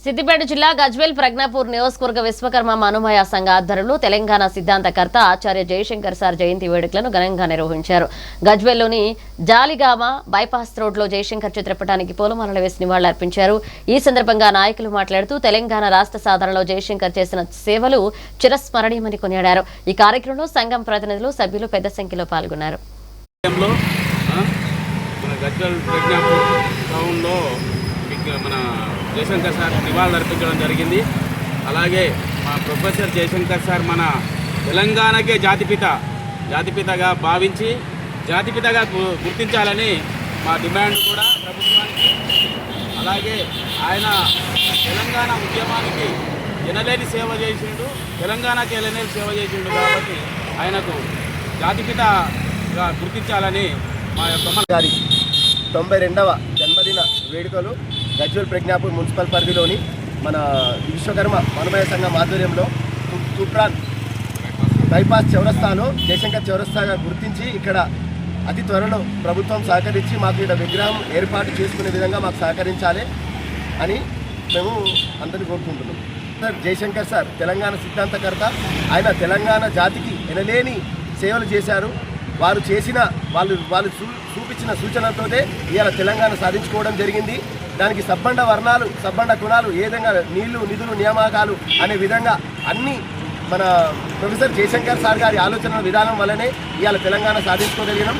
సిద్దిపేట జిల్లా గజ్వేల్ ప్రజ్ఞాపూర్ నియోజకవర్గ విశ్వకర్మ మనుమయ సంఘ ఆధ్వర్యంలో తెలంగాణ సిద్ధాంతకర్త ఆచార్య జయశంకర్ సార్ జయంతి వేడుకలను ఘనంగా నిర్వహించారు. గజ్వేల్లోని జాలిగామ బైపాస్ రోడ్లో జయశంకర్ చిత్రపటానికి పూలమాలలు వేసి నివాళులర్పించారు. ఈ సందర్భంగా నాయకులు మాట్లాడుతూ తెలంగాణ రాష్ట్ర సాధనలో జయశంకర్ చేసిన సేవలు చిరస్మరణీయమని కొనియాడారు. ఈ కార్యక్రమంలో సంఘం ప్రతినిధులు, సభ్యులు పెద్ద సంఖ్యలో పాల్గొన్నారు. మన జయశంకర్ సార్ నివాళులు అర్పించడం జరిగింది. అలాగే మా ప్రొఫెసర్ జయశంకర్ సార్ మన తెలంగాణకే జాతిపితగా భావించి జాతిపితగా గుర్తించాలని మా డిమాండ్ కూడా ప్రభుత్వానికి. అలాగే ఆయన తెలంగాణ ఉద్యమానికి ఎనలేని సేవ చేసిండు, తెలంగాణకి ఎనలేని సేవ చేసిండు కాబట్టి ఆయనకు జాతిపితగా గుర్తించాలని మా యొక్క 92వ జన్మదిన వేడుకలు గజ్వేల్ ప్రజ్ఞాపూర్ మున్సిపల్ పరిధిలోని మన విశ్వకర్మ మనుమయ సంఘం ఆధ్వర్యంలో తూప్రాన్ బైపాస్ చౌరస్తాలో జయశంకర్ చౌరస్తాగా గుర్తించి ఇక్కడ అతి త్వరలో ప్రభుత్వం సహకరించి మాకు ఇక్కడ విగ్రహం ఏర్పాటు చేసుకునే విధంగా మాకు సహకరించాలి అని మేము అందరినీ కోరుకుంటున్నాం. సార్ జయశంకర్ సార్ తెలంగాణ సిద్ధాంతకర్త. ఆయన తెలంగాణ జాతికి ఎనలేని సేవలు చేశారు. వాళ్ళు చూపించిన సూచనలతోనే ఇవాళ తెలంగాణ సాధించుకోవడం జరిగింది. దానికి సబ్బండ వర్ణాలు, సబ్బండ కుణాలు, ఏ విధంగా నీళ్లు, నిధులు, నియామకాలు అనే విధంగా అన్ని మన ప్రొఫెసర్ జయశంకర్ సార్ గారి ఆలోచన విధానం వల్లనే ఇవాళ తెలంగాణ సాధించుకోగలిగినాం.